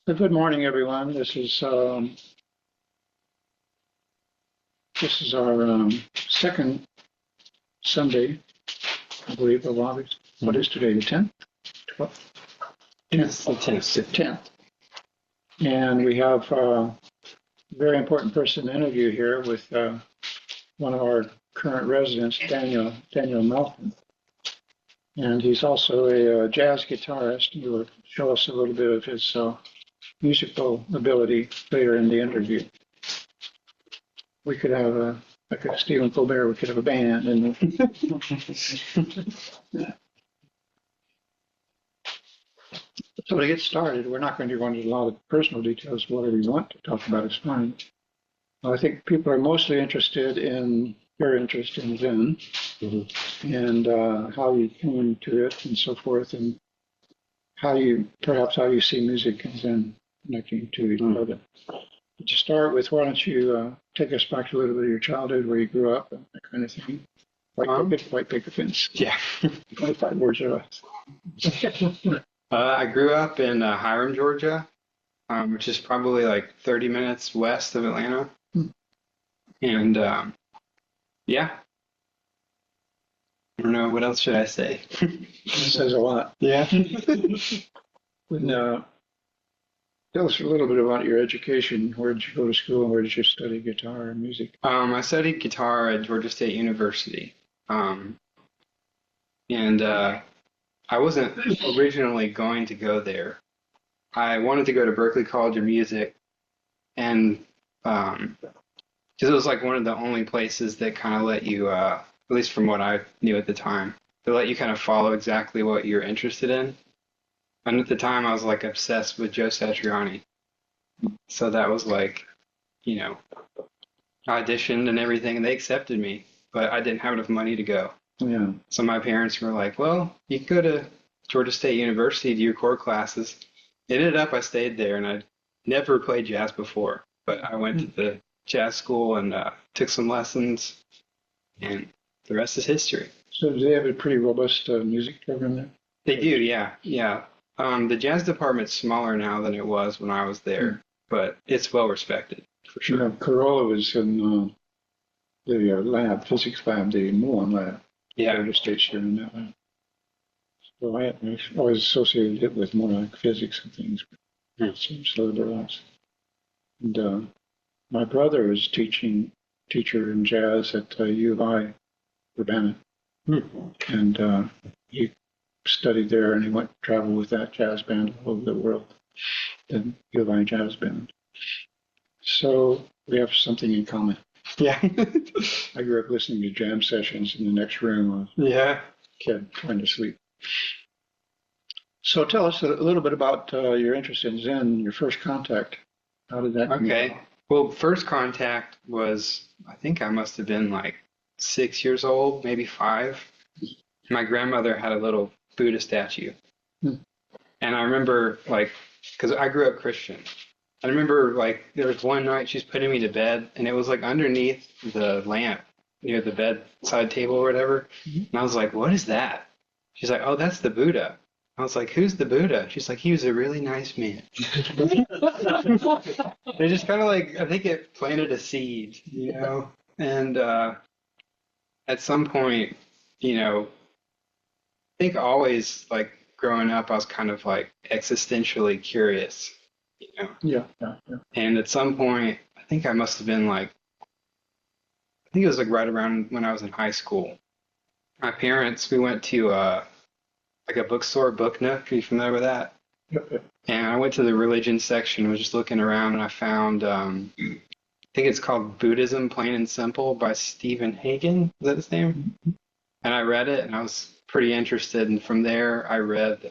So good morning, everyone. This is our second Sunday, I believe, of August. What is today? The 10th? 12th? It's the 10th. The 10th. And we have a very important person to interview here with one of our current residents, Daniel Melton. And he's also a jazz guitarist. He will show us a little bit of his musical ability later in the interview. We could have like a Stephen Colbert, we could have a band. And so to get started, we're not going to go into a lot of personal details. Whatever you want to talk about is fine. I think people are mostly interested in your interest in Zen and how you came to it and so forth, and how you see music and Zen connecting to each other. But to start with, why don't you take us back to a little bit of your childhood, where you grew up, and that kind of thing. White picket fence. Yeah. 25 words or less. I grew up in Hiram, Georgia, which is probably like 30 minutes west of Atlanta. And yeah, I don't know, what else should I say? It says a lot. Yeah. Tell us a little bit about your education. Where did you go to school, and where did you study guitar and music? I studied guitar at Georgia State University. And I wasn't originally going to go there. I wanted to go to Berklee College of Music, and because it was like one of the only places that kind of let you, at least from what I knew at the time, they let you kind of follow exactly what you're interested in. And at the time, I was like obsessed with Joe Satriani. So that was like, auditioned and everything, and they accepted me, but I didn't have enough money to go. Yeah. So my parents were like, well, you can go to Georgia State University to do your core classes. It ended up I stayed there, and I'd never played jazz before, but I went to the jazz school and took some lessons, and the rest is history. So do they have a pretty robust music program there? They do, yeah. The jazz department's smaller now than it was when I was there, but it's well respected, for sure. You know, Corolla was in the physics lab, the Mullen lab. Yeah. Georgia State's here in that lab. So I always associated it with more like physics and things. But it seems a little bit less. And my brother is teacher in jazz at U of I, Urbana. And he studied there, and he went to travel with that jazz band all over the world, the U of I jazz band. So we have something in common. Yeah. I grew up listening to jam sessions in the next room. Yeah. Kid trying to sleep. So tell us a little bit about your interest in Zen, your first contact. How did that come Okay. Well, first contact was, I think I must have been like 6 years old, maybe 5. My grandmother had a little Buddha statue. And I remember, like, because I grew up Christian. I remember, like, there was one night she's putting me to bed, and it was, like, underneath the lamp near the bedside table or whatever. And I was like, what is that? She's like, oh, that's the Buddha. I was like, who's the Buddha? She's like, he was a really nice man. They just kind of like, I think it planted a seed, And at some point, I think always, like, growing up, I was kind of, like, existentially curious. Yeah. And at some point, I think I must have been like, I think it was like right around when I was in high school. My parents, we went to like a bookstore, Book Nook. Are you familiar with that? Yep. And I went to the religion section, was just looking around, and I found, I think it's called Buddhism, Plain and Simple by Stephen Hagen. Is that his name? And I read it, and I was pretty interested. And from there, I read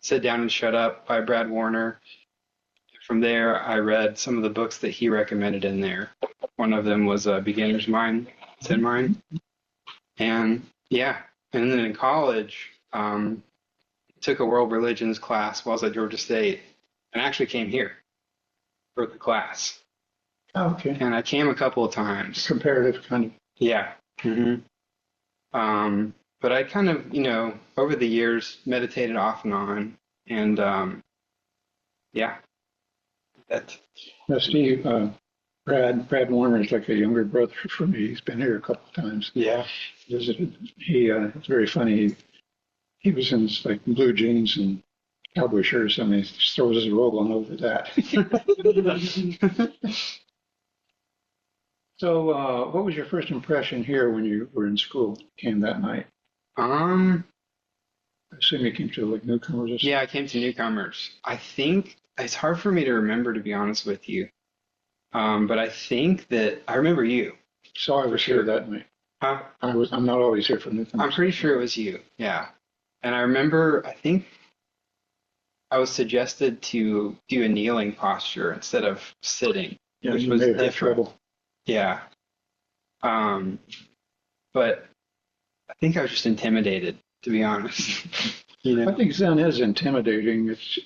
Sit Down and Shut Up by Brad Warner. From there, I read some of the books that he recommended in there. One of them was Beginner's Mind, Zen Mind. And yeah, and then in college, took a world religions class while I was at Georgia State, and actually came here for the class. Oh, okay. And I came a couple of times. Comparative kind of. Yeah. But I kind of, over the years meditated off and on, and Yeah. That. Now, Steve, Brad Warner is like a younger brother for me. He's been here a couple of times, Yeah. visited. It's very funny. He was in his, like, blue jeans and cowboy shirts, and he just throws his robe on over that. So, what was your first impression here when you were in school? Came that night? um. I assume you came to like newcomers or something. Yeah, I came to newcomers. I think it's hard for me to remember, to be honest with you. But I think that I remember you. So I For was sure. here that night. Huh? I'm not always here for I'm newcomers. pretty sure it was you. Yeah. And I remember, I think I was suggested to do a kneeling posture instead of sitting, Yeah, which you was may have had different. trouble. Yeah. Um, but I think I was just intimidated, to be honest. You I know? think Zen is intimidating. It's,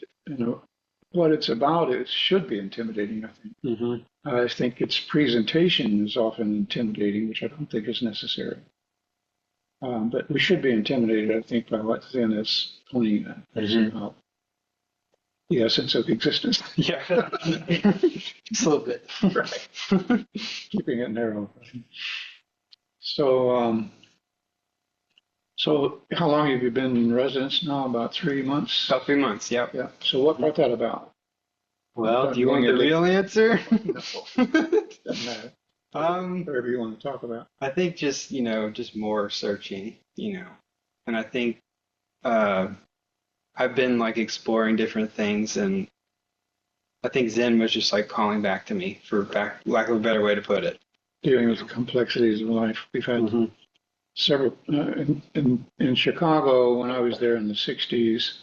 what it's about. It should be intimidating, I think. Hmm. I think its presentation is often intimidating, which I don't think is necessary. But we should be intimidated, I think, by what Zen is pointing at. It's about the essence of existence. Yeah. Just a little bit. Right. Keeping it narrow. So, so how long have you been in residence now? About 3 months? About 3 months, yep. Yeah. So what brought that about? Well, do you want the real answer? No, doesn't matter. Um, Whatever you want to talk about. I think just, just more searching, and I think I've been like exploring different things, and I think Zen was just like calling back to me, for lack of a better way to put it. Dealing with the complexities of life. We've had Mm-hmm. several, in Chicago, when I was there in the 60s,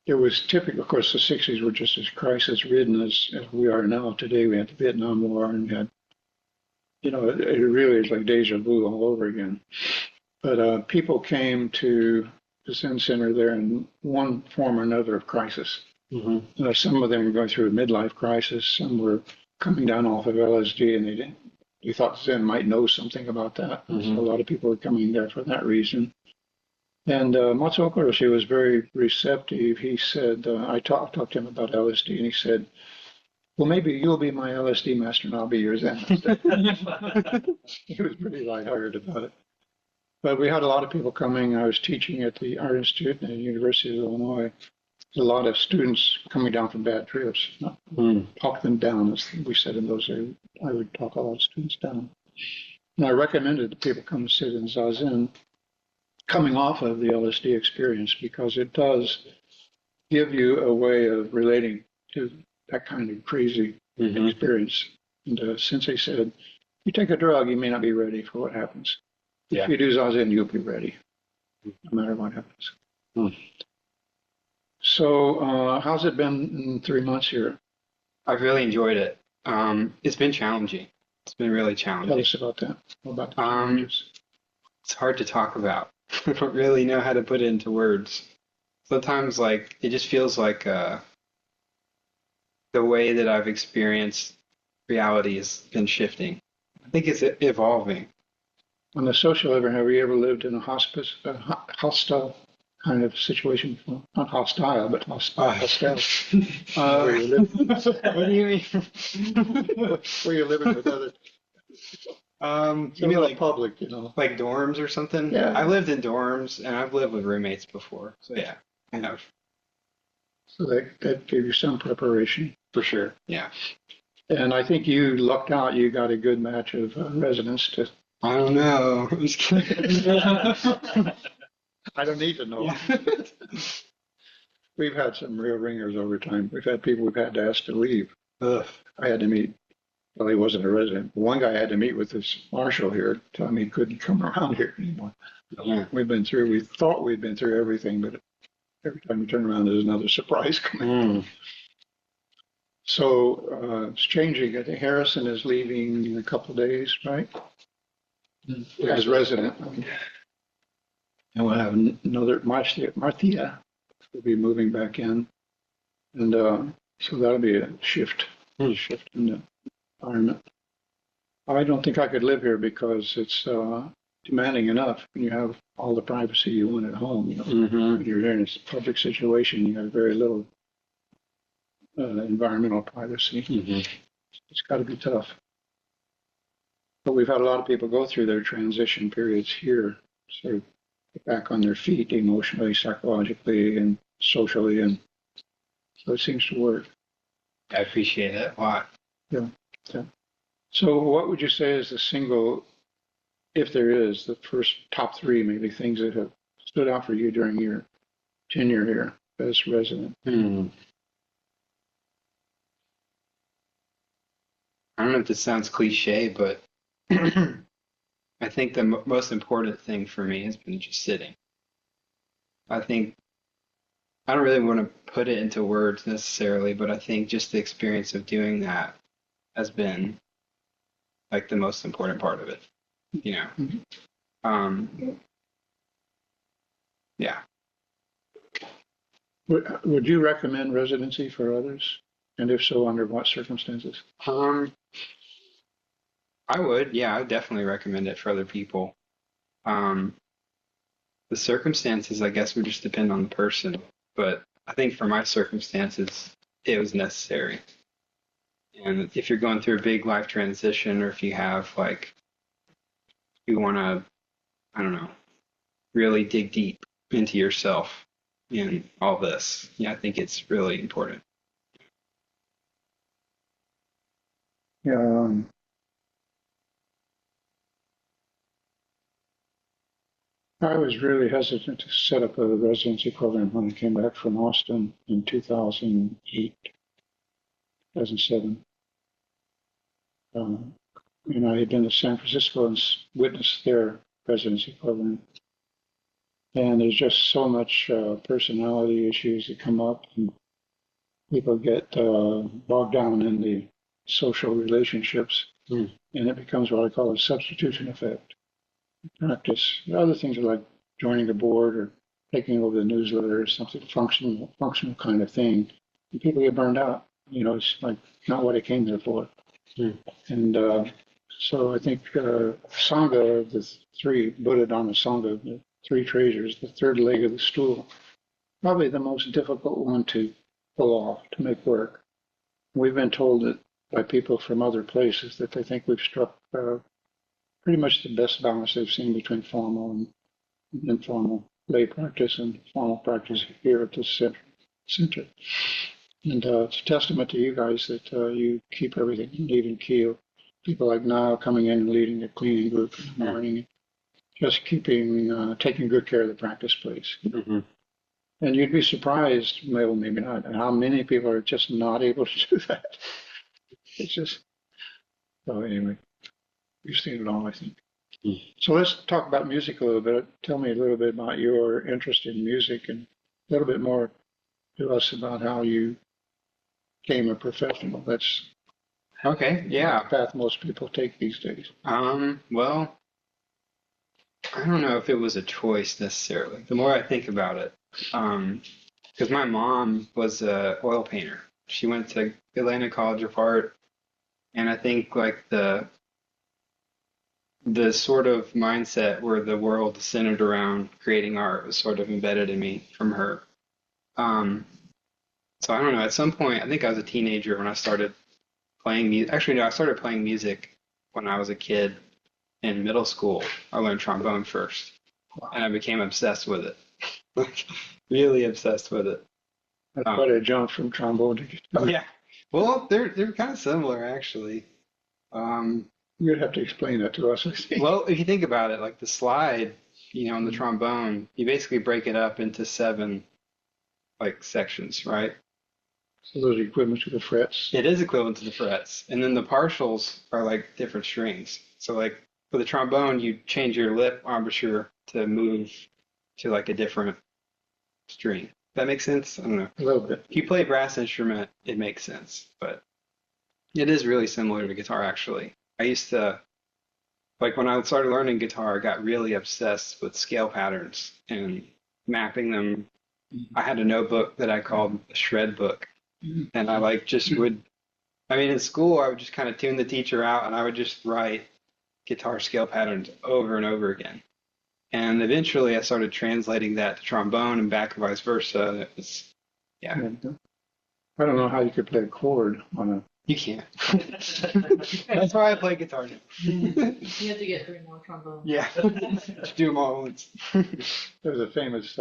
it was typical. Of course, the 60s were just as crisis ridden as we are now. Today, we had the Vietnam War and we had, it really is like deja vu all over again. But people came to the Zen Center there in one form or another of crisis. Mm-hmm. Some of them were going through a midlife crisis. Some were coming down off of LSD, and they thought Zen might know something about that. Mm-hmm. So a lot of people were coming there for that reason. And Matsuo Koroshi was very receptive. He said, I talked to him about LSD, and he said, well, maybe you'll be my LSD master and I'll be your Zen master. He was pretty lighthearted about it. But we had a lot of people coming. I was teaching at the Art Institute at the University of Illinois. A lot of students coming down from bad trips. Not talk them down, as we said in those days. I would talk a lot of students down. And I recommended that people come sit in Zazen coming off of the LSD experience, because it does give you a way of relating to that kind of crazy experience. And Sensei said, you take a drug, you may not be ready for what happens. Yeah. If you do Zazen, you'll be ready, no matter what happens. So how's it been in 3 months here? I've really enjoyed it. It's been challenging. It's been really Tell challenging. us about that. What about the challenges? It's hard to talk about. I don't really know how to put it into words. Sometimes, like, it just feels like the way that I've experienced reality has been shifting. I think it's evolving. On the social level, have you ever lived in a hostile kind of situation? Well, not hostile, but hostile. Where you live, What do you mean? where you're living with other You mean like public, like dorms or something? Yeah. I lived in dorms and I've lived with roommates before. So yeah, I have. So that gave you some preparation. For sure. Yeah. And I think you lucked out. You got a good match of residents to. I don't know. I'm just kidding. I don't need to know. Yeah. We've had some real ringers over time. We've had people we've had to ask to leave. Ugh. I had to meet. Well, he wasn't a resident. One guy had to meet with this marshal here, tell him he couldn't come around here anymore. Yeah. We thought we'd been through everything, but every time we turn around, there's another surprise coming. So it's changing. I think Harrison is leaving in a couple of days, right? As resident. And we'll have another, Marthia will be moving back in. And so that'll be a shift in the environment. I don't think I could live here because it's demanding enough when you have all the privacy you want at home. When you're in a public situation, you have very little environmental privacy. Mm-hmm. It's got to be tough. But we've had a lot of people go through their transition periods here, sort of get back on their feet emotionally, psychologically, and socially, and so it seems to work. I appreciate it a lot. Yeah. Yeah. So, what would you say is the single, if there is, the first top three maybe things that have stood out for you during your tenure here as resident? Hmm. I don't know if this sounds cliche, but I think the most important thing for me has been just sitting. I think I don't really want to put it into words necessarily, but I think just the experience of doing that has been like the most important part of it, you know. Mhm. Yeah. Would you recommend residency for others? And if so, under what circumstances? I would, yeah, I would definitely recommend it for other people. Um, the circumstances, I guess, would just depend on the person, but I think for my circumstances, it was necessary. And if you're going through a big life transition, or if you have like, you want to, I don't know, really dig deep into yourself in all this, yeah, I think it's really important. Yeah, I was really hesitant to set up a residency program when I came back from Austin in 2008, 2007. I had been to San Francisco and witnessed their residency program. And there's just so much personality issues that come up, and people get bogged down in the social relationships, Mm. and it becomes what I call a substitution effect. Practice. Other things are like joining a board or taking over the newsletter or something functional kind of thing. And people get burned out. It's like not what I came there for. Mm. And so I think Sangha, the three Buddha Dharma Sangha, the three treasures, the third leg of the stool, probably the most difficult one to pull off, to make work. We've been told that by people from other places that they think we've struck pretty much the best balance they've seen between formal and informal lay practice and formal practice here at the center. And it's a testament to you guys that you keep everything in even keel. People like now coming in and leading the cleaning group in the morning, just taking good care of the practice place. Mm-hmm. And you'd be surprised, well, maybe not, how many people are just not able to do that. It's just, so anyway, you've seen it all, I think. Mm. So let's talk about music a little bit. Tell me a little bit about your interest in music and a little bit more to us about how you became a professional. That's Okay, yeah. the path most people take these days. Well, I don't know if it was a choice necessarily. The more I think about it, because my mom was a oil painter. She went to Atlanta College of Art, and I think like the sort of mindset where the world is centered around creating art was sort of embedded in me from her. So I don't know. At some point, I think I was a teenager when I started playing music. Actually, no, I started playing music when I was a kid in middle school. I learned trombone first, and I became obsessed with it. Like, really obsessed with it. That's quite a jump from trombone to guitar. Yeah. Well, they're kind of similar actually. You'd have to explain that to us, I think. Well, if you think about it, like the slide, on the trombone, you basically break it up into 7 like sections, right? So those are equivalent to the frets. It is equivalent to the frets, and then the partials are like different strings. So like for the trombone, you change your lip embouchure to move to like a different string. That makes sense? I don't know. A little bit. If you play a brass instrument, it makes sense, but it is really similar to guitar actually. I used to, like when I started learning guitar, I got really obsessed with scale patterns and mapping them. I had a notebook that I called a shred book, and I like just would, in school I would just kind of tune the teacher out and I would just write guitar scale patterns over and over again. And eventually I started translating that to trombone and back and vice versa. And it was, yeah. I don't know how you could play a chord on a. You can't. That's why I play guitar now. You have to get 3 more trombones. Yeah. Just do them all at once. There was a famous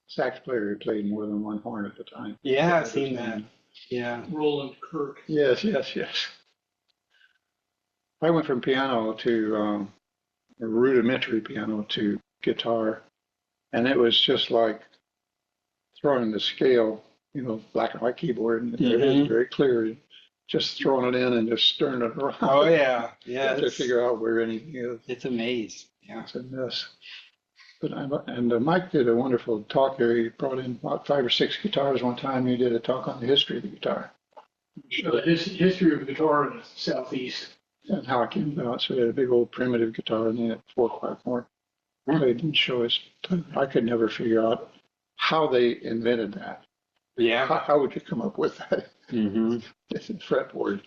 sax player who played more than one horn at a time. Yeah, I've seen that. Yeah. Roland Kirk. Yes, yes, yes. I went from piano to a rudimentary piano to guitar, and it was just like throwing the scale, black and white keyboard, and it is very clear. Just throwing it in and just stirring it around. Oh yeah, yeah. To figure out where anything is. It's a maze. Yeah. It's a mess. But Mike did a wonderful talk there. He brought in about 5 or 6 guitars one time. He did a talk on the history of the guitar The history of guitar in the Southeast. and how it came about. So he had a big old primitive guitar and then a 4-quart horn. They didn't show us. I could never figure out how they invented that. Yeah. How would you come up with that? Mm-hmm. It's a fretboard.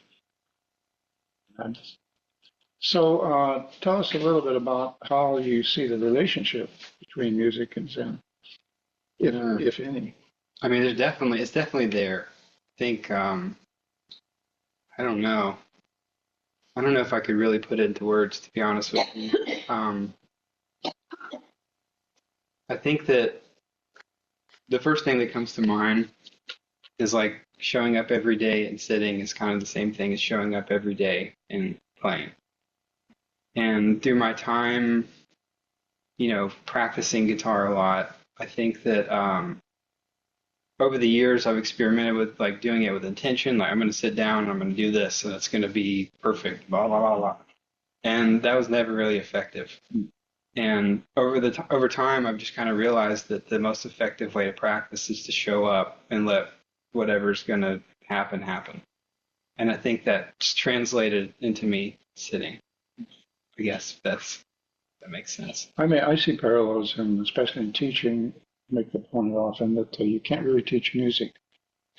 So tell us a little bit about how you see the relationship between music and Zen, if any. I mean, it's definitely there. I think, I don't know. I don't know if I could really put it into words, to be honest with you. I think that the first thing that comes to mind is like showing up every day and sitting is kind of the same thing as showing up every day and playing. And through my time, practicing guitar a lot, I think that over the years I've experimented with like doing it with intention. Like I'm going to sit down and I'm going to do this and it's going to be perfect, blah, blah, blah, blah. And that was never really effective. And over time, I've just kind of realized that the most effective way to practice is to show up and let whatever's going to happen. And I think that's translated into me sitting. I guess that makes sense. I see parallels, and especially in teaching, make the point often that you can't really teach music.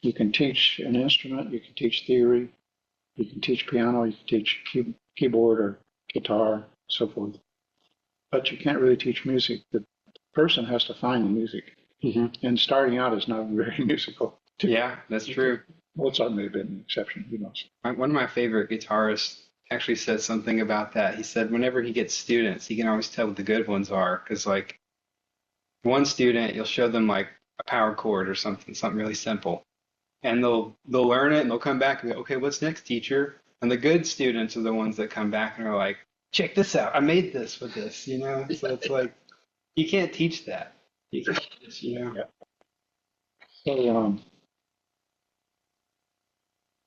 You can teach an instrument, you can teach theory, you can teach piano, you can teach keyboard or guitar, so forth. But you can't really teach music. The person has to find the music. Mm-hmm. And starting out is not very musical. Yeah, that's true. Mozart may have been an exception, who knows. One of my favorite guitarists actually said something about that. He said whenever he gets students, he can always tell what the good ones are. Because like one student, you'll show them like a power chord or something really simple. And they'll learn it and they'll come back and go, okay, what's next, teacher? And the good students are the ones that come back and are like, check this out. I made this with this, So it's like, you can't teach that. You can't just, Yeah. So,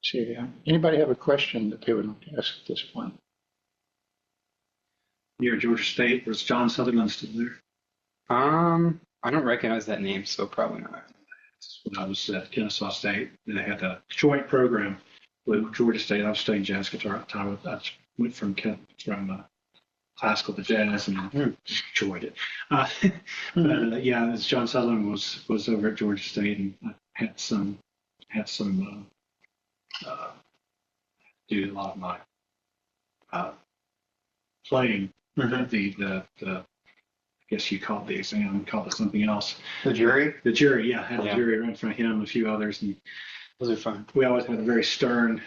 see, anybody have a question that they would like to ask at this point? Near Georgia State, was John Sutherland still there? I don't recognize that name, so probably not. When I was at Kennesaw State, they had a joint program with Georgia State. I was studying jazz guitar at the time. I went from classical to jazz and enjoyed it. But yeah, this John Sutherland was over at Georgia State, and I had some do a lot of my playing. Mm-hmm. I guess you call it the exam, call it something else. The jury? The jury, yeah, I had Yeah. a jury right in front of him and a few others, and Those are fun. we always had a very stern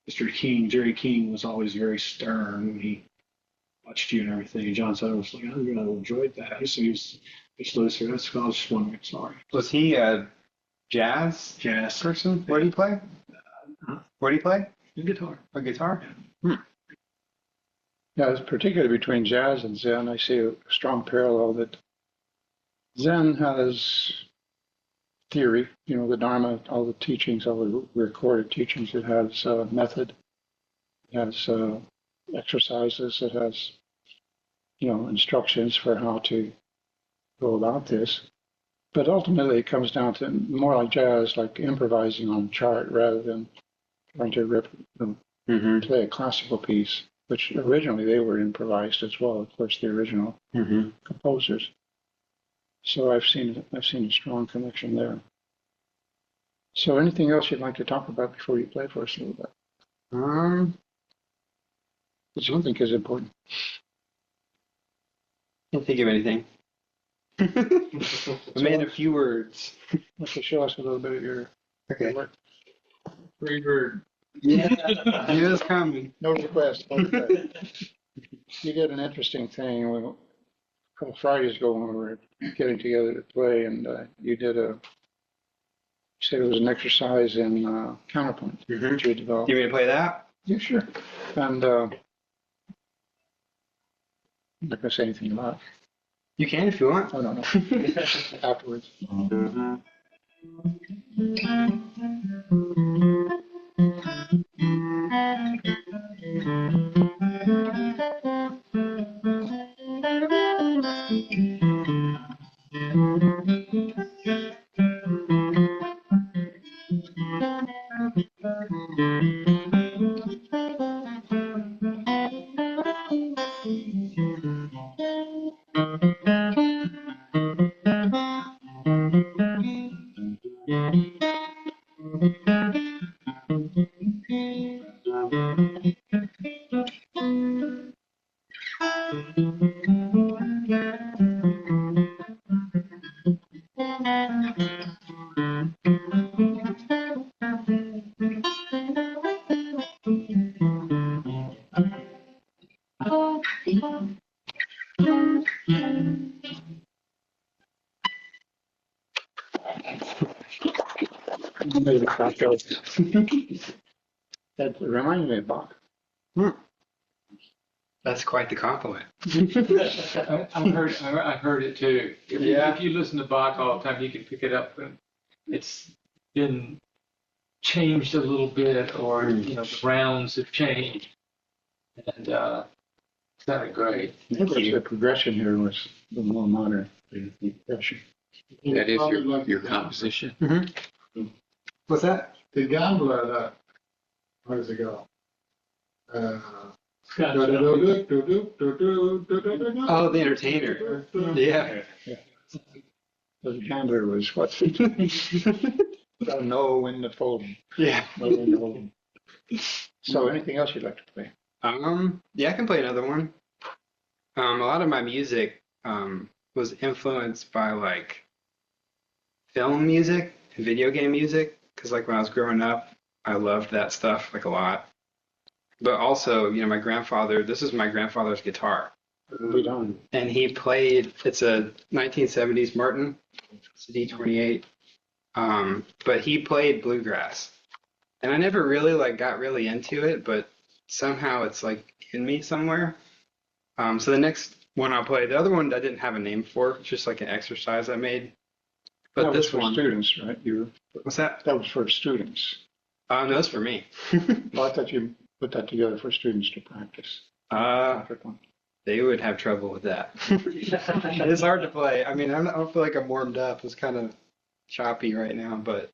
Mr. King. Jerry King was always very stern when he watched you and everything. And John Sutherland was like, I really enjoyed that. So he was just Luther. That's I was just wondering. Sorry. Was he a jazz Jazz person? What did he play? What did he play? and guitar. A guitar? Yeah, it's particularly between jazz and Zen, I see a strong parallel that Zen has theory, the Dharma, all the teachings, all the recorded teachings. It has method, it has exercises, it has, instructions for how to go about this. But ultimately, it comes down to more like jazz, like improvising on chart rather than trying to play a classical piece, which originally they were improvised as well. Of course, the original composers. So I've seen a strong connection there. So anything else you'd like to talk about before you play for us a little bit? Which I don't think is important. Can't think of anything. I made a few words. Okay, show us a little bit of your Okay. work. Free bird. Yeah, he was coming. No request. No request. You did an interesting thing a couple Fridays ago when we were getting together to play, and you said it was an exercise in counterpoint that you had developed. You want me to play that? Yeah, sure. And I'm not going to say anything about it. You can if you want. I don't know. Afterwards. Maybe Bach goes. That reminds me of Bach. That's quite the compliment. I've heard it too. If you listen to Bach all the time, you can pick it up, and it's been changed a little bit, or the rounds have changed, and it's sounded great. The progression here was a little more modern. The progression. That is your composition. What's that? The Gambler, how does it go? Oh, the entertainer. Yeah. The Gambler was what? Gotta know when to fold them. Yeah. Know when to hold them. So anything else you'd like to play? Yeah, I can play another one. A lot of my music was influenced by like film music and video game music, because like when I was growing up, I loved that stuff like a lot. But also, my grandfather, this is my grandfather's guitar. Be done. And he played, it's a 1970s Martin, it's a D28. But he played bluegrass. And I never really got really into it, but somehow it's like in me somewhere. So the next one I'll play, the other one I didn't have a name for, it's just like an exercise I made. But that this was for one, students, right? what's that? That was for students. No, it's for me. Well, I thought you put that together for students to practice. They would have trouble with that. It's hard to play. I mean, I don't feel like I'm warmed up. It's kind of choppy right now, but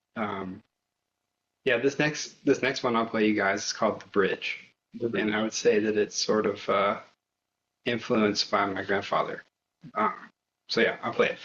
yeah, this next one I'll play you guys is called The Bridge, and I would say that it's sort of influenced by my grandfather. So yeah, I'll play it.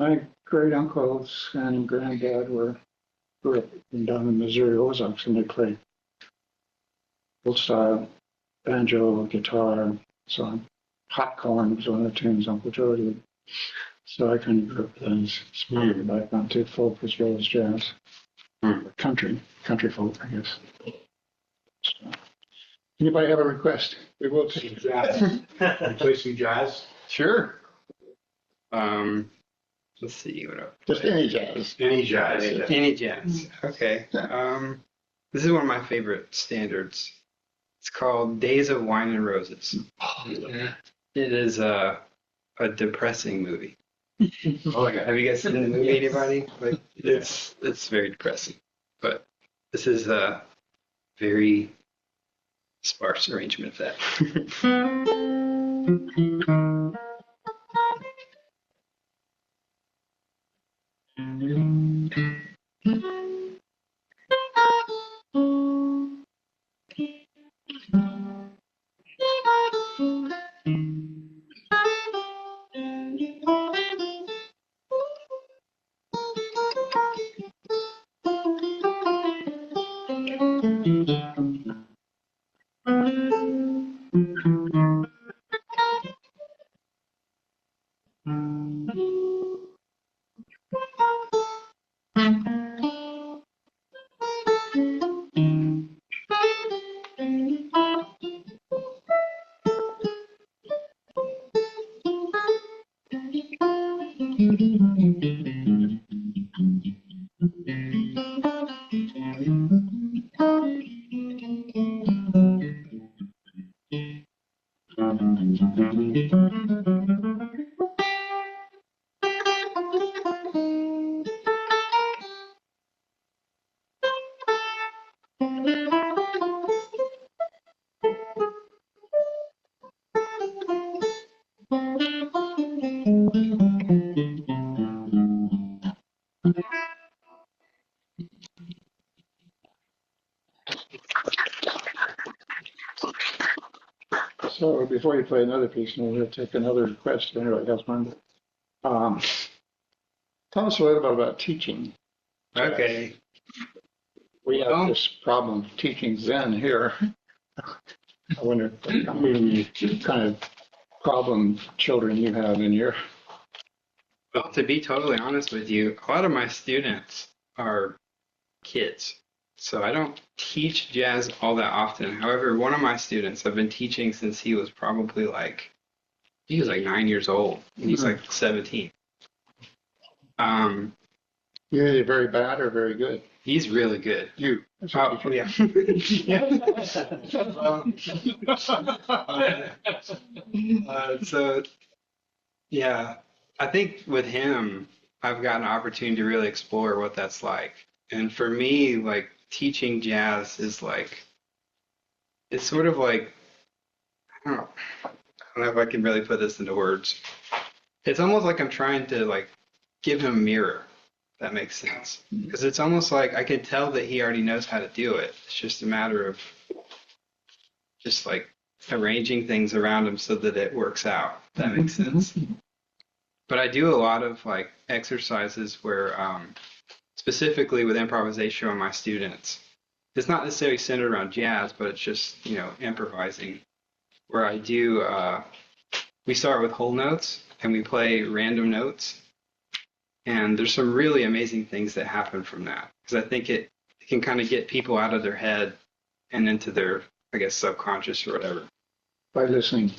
My great uncles and granddad grew up down in Missouri Ozarks, and they played old style banjo, guitar, so on. Hot Corn was one of the tunes Uncle Joe did. So I kind of grew up then, spread back onto folk as well as jazz. Country folk, I guess. So, anybody have a request? We will take Jazz. You play some jazz? Sure. Let's see what else. just any jazz. Any jazz. Any jazz. Okay. This is one of my favorite standards. It's called Days of Wine and Roses. It is a depressing movie. Oh, yeah. Have you guys seen the movie, anybody? Like, it's very depressing. But this is a very sparse arrangement of that. So before you play another piece, we'll take another request if anybody has one. Tell us a little bit about teaching. Okay. We have this problem of teaching Zen here. I wonder what kind of problem children you have in your. Well, to be totally honest with you, a lot of my students are kids. So I don't teach jazz all that often. However, one of my students I've been teaching since he was probably he was like 9 years old, and he's like 17. You're either very bad or very good. He's really good. You. Oh, yeah. So, yeah, I think with him, I've got an opportunity to really explore what that's like. And for me, teaching jazz is it's sort of I don't know if I can really put this into words. It's almost like I'm trying to give him a mirror, if that makes sense. Because it's almost like I can tell that he already knows how to do it. It's just a matter of just arranging things around him so that it works out, if that makes sense. But I do a lot of exercises where specifically with improvisation on my students. It's not necessarily centered around jazz, but it's just, improvising. Where I do, we start with whole notes and we play random notes. And there's some really amazing things that happen from that. Because I think it can kind of get people out of their head and into their, I guess, subconscious or whatever. By listening.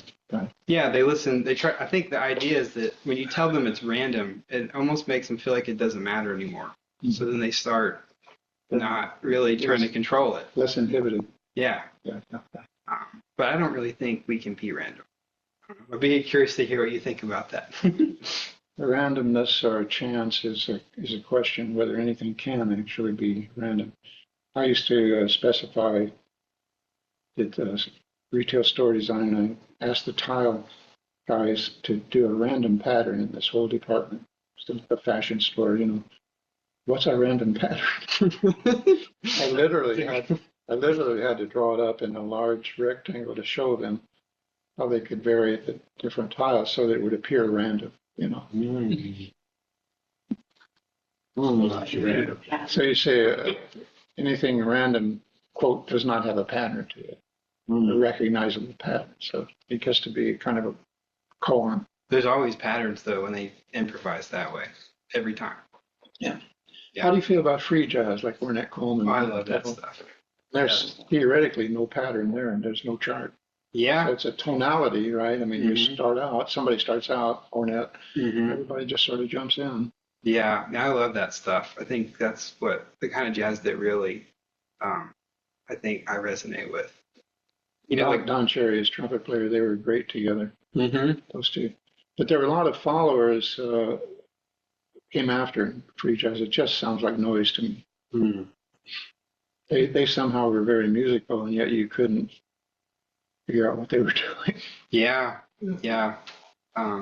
Yeah, they listen. They try. I think the idea is that when you tell them it's random, it almost makes them feel like it doesn't matter anymore. So then they start not really trying to control it. Less inhibited. Yeah. Yeah. But I don't really think we can be random. I'd be curious to hear what you think about that. The randomness or chance is a question whether anything can actually be random. I used to specify that retail store design. I asked the tile guys to do a random pattern in this whole department. It's a fashion store, What's a random pattern? I literally had to draw it up in a large rectangle to show them how they could vary the different tiles so that it would appear random, So you say anything random quote does not have a pattern to it, a recognizable pattern. So it gets to be kind of a koan. There's always patterns though when they improvise that way every time. Yeah. Yeah. How do you feel about free jazz, like Ornette Coleman? Oh, I love that stuff. There's theoretically no pattern there, and there's no chart. Yeah. So it's a tonality, right? I mean, you start out, somebody starts out, Ornette, everybody just sort of jumps in. Yeah, I love that stuff. I think that's what the kind of jazz that really, I think I resonate with. You know, like Don Cherry, his trumpet player, they were great together, mm-hmm. those two. But there were a lot of followers came after free jazz. It just sounds like noise to me. Mm. They somehow were very musical, and yet you couldn't figure out what they were doing. Yeah, yeah.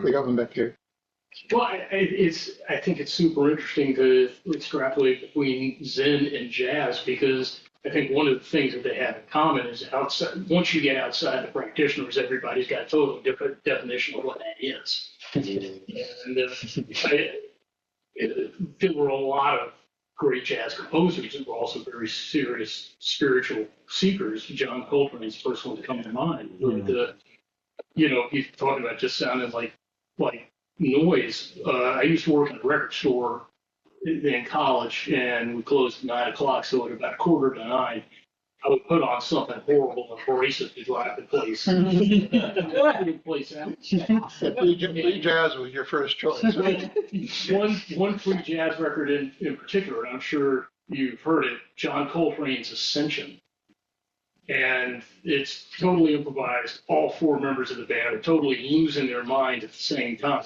We got them back here. Well, I think it's super interesting to extrapolate between Zen and jazz, because I think one of the things that they have in common is outside. Once you get outside the practitioners, everybody's got a totally different definition of what that is. And there were a lot of great jazz composers who were also very serious spiritual seekers. John Coltrane is the first one to come to mind. But, he's talking about just sounding like noise. I used to work in a record store in college, and we closed at 9 o'clock, so at about 8:45, I would put on something horrible and abrasive to drive the place. Place out. Free jazz was your first choice. One free jazz record in particular, and I'm sure you've heard it, John Coltrane's Ascension. And it's totally improvised. All four members of the band are totally losing their mind at the same time.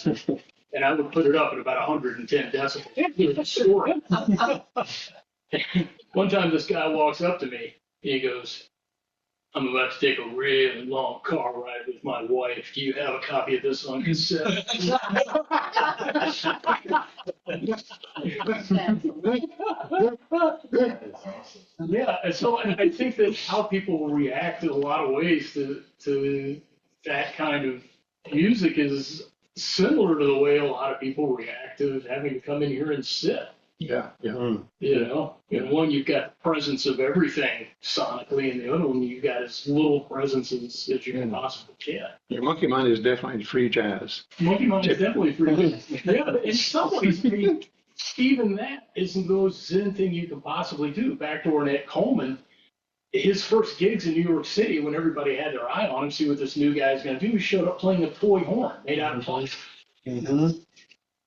And I would put it up at about 110 decibels. Story. One time this guy walks up to me, and he goes, "I'm about to take a really long car ride with my wife. Do you have a copy of this on cassette?" Yeah, and so I think that how people react in a lot of ways to that kind of music is similar to the way a lot of people react to having to come in here and sit. Yeah. In one you've got the presence of everything sonically, and the other one you've got as little presence as you can possibly get. Your Monkey Mind is definitely free jazz. Monkey Mind is definitely free. Yeah, but in some ways, I mean, even that isn't the most Zen thing you can possibly do. Back to Ornette Coleman, his first gigs in New York City, when everybody had their eye on him, see what this new guy's going to do, he showed up playing a toy horn made out of plastic.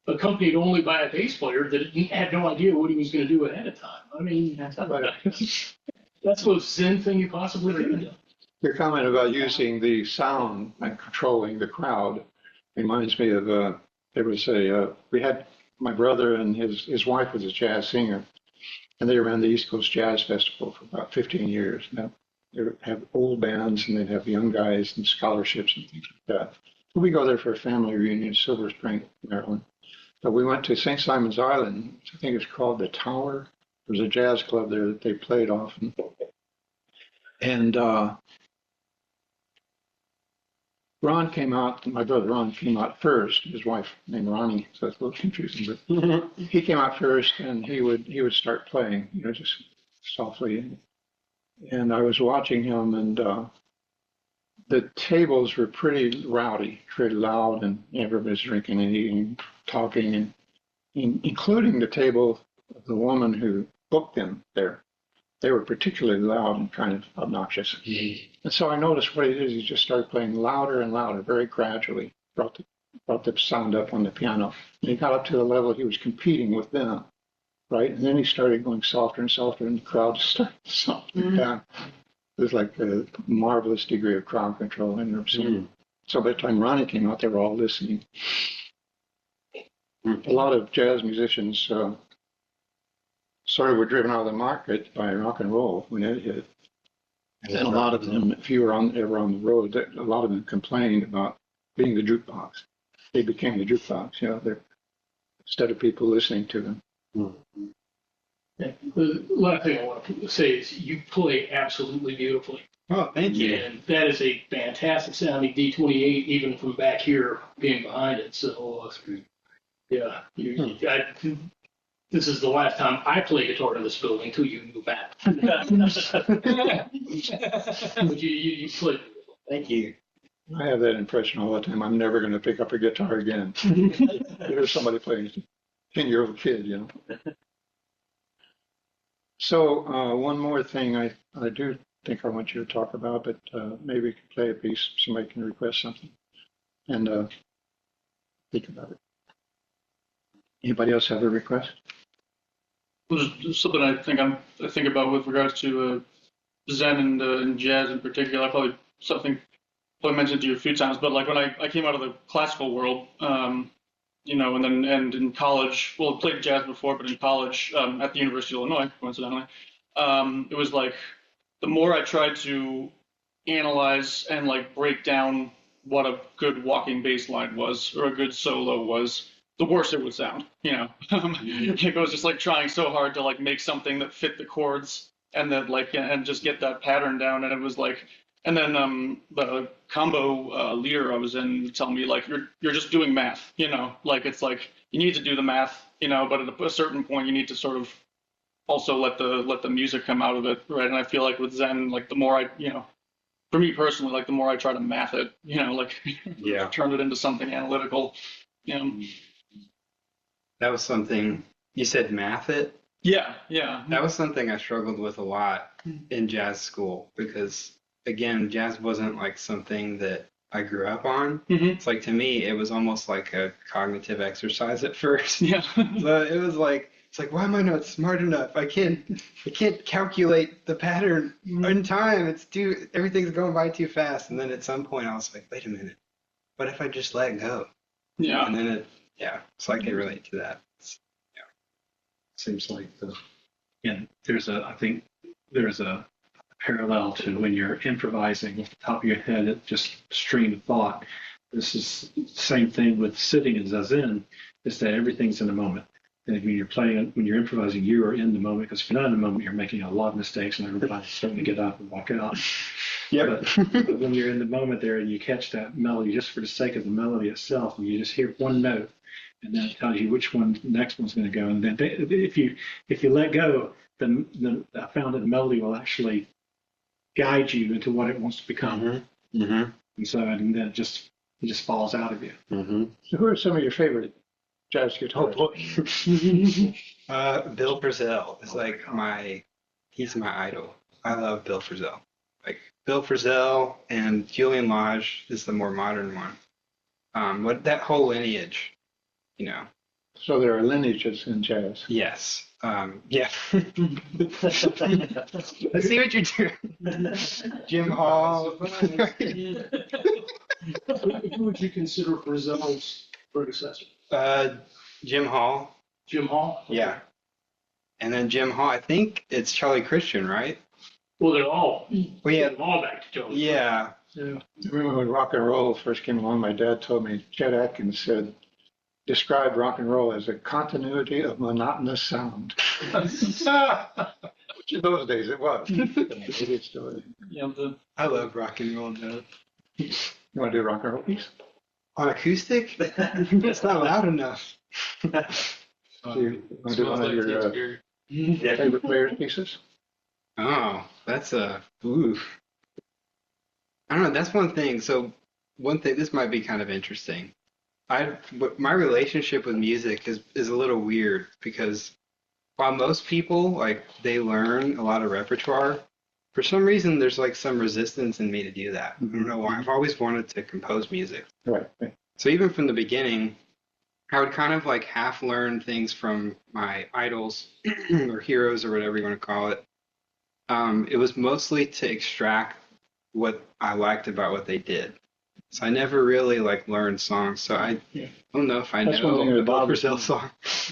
Accompanied only by a bass player that had no idea what he was going to do ahead of time. I mean, that's the most Zen thing you possibly could do. Your comment about using the sound and controlling the crowd reminds me of we had my brother and his wife was a jazz singer, and they ran the East Coast Jazz Festival for about 15 years. Now, they would have old bands and they'd have young guys and scholarships and things like that. So we go there for a family reunion in Silver Spring, Maryland. But we went to St. Simon's Island, which I think it's called the Tower. There was a jazz club there that they played often. And Ron came out, my brother Ron came out first, his wife named Ronnie, so it's a little confusing, but he came out first and he would start playing, just softly. And I was watching him, and the tables were pretty rowdy, pretty loud, and everybody's drinking and eating, talking, and including the table of the woman who booked them there. They were particularly loud and kind of obnoxious. And so I noticed what he did is he just started playing louder and louder, very gradually, brought the sound up on the piano. And he got up to the level he was competing with them, right? And then he started going softer and softer, and the crowd started to soften down. It was like a marvelous degree of crowd control I've never seen. So by the time Ronnie came out, they were all listening. A lot of jazz musicians sort of were driven out of the market by rock and roll when it hit. And then a lot of them, if you were ever on the road, a lot of them complained about being the jukebox. They became the jukebox, instead of people listening to them. Yeah. The last thing I want to say is you play absolutely beautifully. Oh, thank you. And that is a fantastic sounding D28, even from back here being behind it. So, yeah, this is the last time I play guitar in this building until you move out. But you play. Thank you. I have that impression all the time. I'm never going to pick up a guitar again. There's somebody playing, 10-year-old kid, you know. So one more thing I do think I want you to talk about, but maybe we can play a piece. Somebody can request something and think about it. Anybody else have a request? Well, just something I think about with regards to Zen and jazz in particular. Probably something I mentioned to you a few times, but like when I came out of the classical world, you know, and in college, well, I played jazz before, but in college at the University of Illinois, coincidentally, it was like the more I tried to analyze and like break down what a good walking bass line was or a good solo was, the worse it would sound. You know, it was just like trying so hard to like make something that fit the chords and that like and just get that pattern down, and it was like. And then the combo leader I was in would tell me like you're just doing math, you know, like it's like you need to do the math, you know, but at a certain point you need to sort of also let the music come out of it, right? And I feel like with Zen, like the more I, you know, for me personally, like the more I try to math it, you know, like turn it into something analytical, you know. That was something you said, math it. Yeah. That was something I struggled with a lot in jazz school because. Again, jazz wasn't like something that I grew up on. Mm-hmm. It's like to me, it was almost like a cognitive exercise at first. Yeah. But it was like, it's like, why am I not smart enough? I can't calculate the pattern in time. Everything's going by too fast. And then at some point I was like, wait a minute, what if I just let go? Yeah. And then so I can relate to that. Seems like I think there's a parallel to when you're improvising off the top of your head, it just stream of thought. This is the same thing with sitting in Zazen, is that everything's in the moment. And when you're improvising, you are in the moment, because if you're not in the moment, you're making a lot of mistakes and everybody's starting to get up and walk out. Yep. But when you're in the moment there and you catch that melody just for the sake of the melody itself, and you just hear one note, and then it tells you which one the next one's going to go. And then if you let go, then I found that the melody will actually guide you into what it wants to become. Mm-hmm. And so and then it just falls out of you. Mm-hmm. So who are some of your favorite jazz guitarists? Bill Frisell is like he's my idol. I love Bill Frisell. Like Bill Frisell and Julian Lage is the more modern one. What that whole lineage, you know. So there are lineages in jazz. Yes. Yeah. I see what you're doing. Jim Hall. Who would you consider Brazil's predecessor? Jim Hall. Jim Hall? Yeah. And then Jim Hall, I think it's Charlie Christian, right? Well, they're all. Well, yeah. All back to Charlie. Yeah. Yeah. I remember when rock and roll first came along, my dad told me, Chet Atkins described rock and roll as a continuity of monotonous sound. Which in those days it was. Maybe it still is. Yeah. I love rock and roll, though. You want to do a rock and roll piece? On acoustic? It's not loud enough. Do you want to do one of your favorite players' pieces? Oh, that's oof. I don't know. That's one thing. So one thing, this might be kind of interesting. My relationship with music is a little weird because while most people like they learn a lot of repertoire, for some reason there's like some resistance in me to do that. I don't know why. I've always wanted to compose music. Right. So even from the beginning, I would kind of like half learn things from my idols or heroes or whatever you want to call it. It was mostly to extract what I liked about what they did. So I never really like learned songs. So I don't know if I That's one thing know that the Bill Frisell song.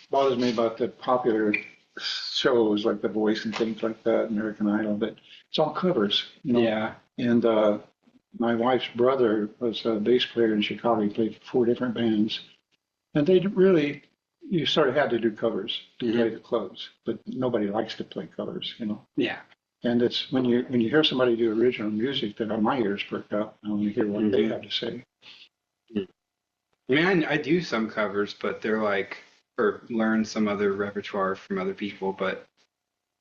bothers me about the popular shows like The Voice and things like that, American Idol, but it's all covers. You know? Yeah. And my wife's brother was a bass player in Chicago. He played for 4 different bands. And you sort of had to do covers to play the close, but nobody likes to play covers, you know. Yeah. And it's when you hear somebody do original music that my ears perk up. I want to hear what they have to say. I mean, I do some covers, but they're like or learn some other repertoire from other people, but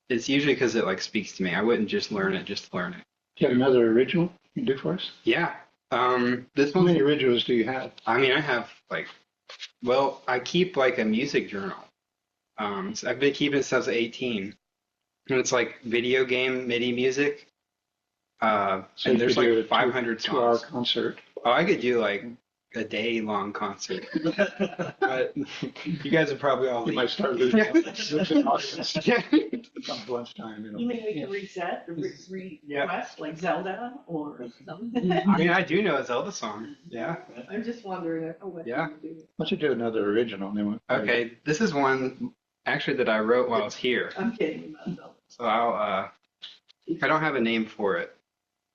it's usually because it like speaks to me. I wouldn't just learn it just to learn it. Do you have another original you can do for us? Yeah. This How one. many originals do you have? I mean, I have like, well, I keep like a music journal. So I've been keeping it since I was 18, and it's like video game MIDI music. So And you there's could do like a 500 2-hour songs. concert. Oh, I could do like a day-long concert, but you guys are probably all You might start losing audience. Yeah. Come lunchtime, You mean we can reset, Yeah. request like Zelda or something? I mean, I do know a Zelda song. Yeah. I'm just wondering, what Yeah. can you do? Why don't you do another original? And then we'll Okay, this is one actually that I wrote while I was here. I'm kidding about Zelda. So I don't have a name for it,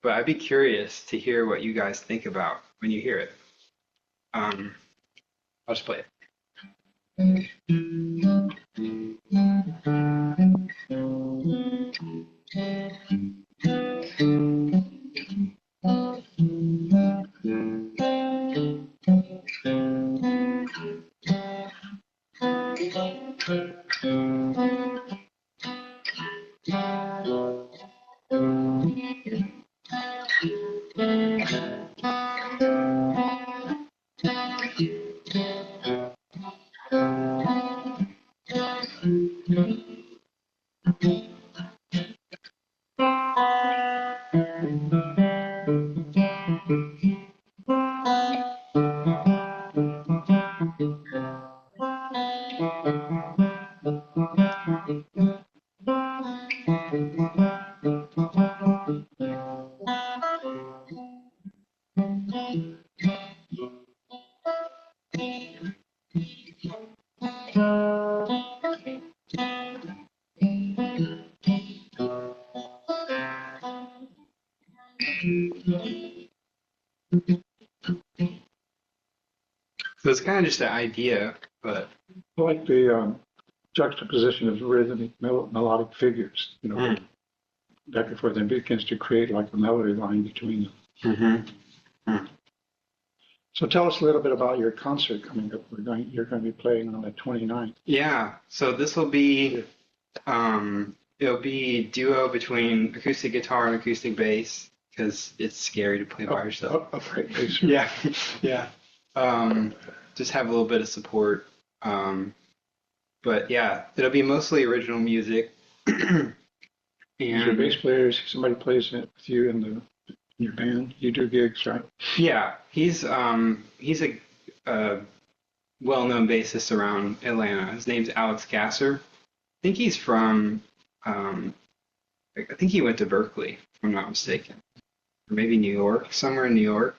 but I'd be curious to hear what you guys think about when you hear it. I'll just play it. So it's kind of just an idea, but I like the juxtaposition of rhythmic melodic figures, back and forth, and begins to create like a melody line between them. So tell us a little bit about your concert coming up. You're going to be playing on the 29th. yeah. So this will be it'll be duo between acoustic guitar and acoustic bass because it's scary to play by yourself. Right. Yeah, yeah. Just have a little bit of support. But yeah, it'll be mostly original music. Your And bass players, somebody plays it with you in your band. You do gigs, right? yeah, he's a well-known bassist around Atlanta. His name's Alex Gasser. I think he's from I think he went to Berkeley, if I'm not mistaken. Or maybe New York, somewhere in New York.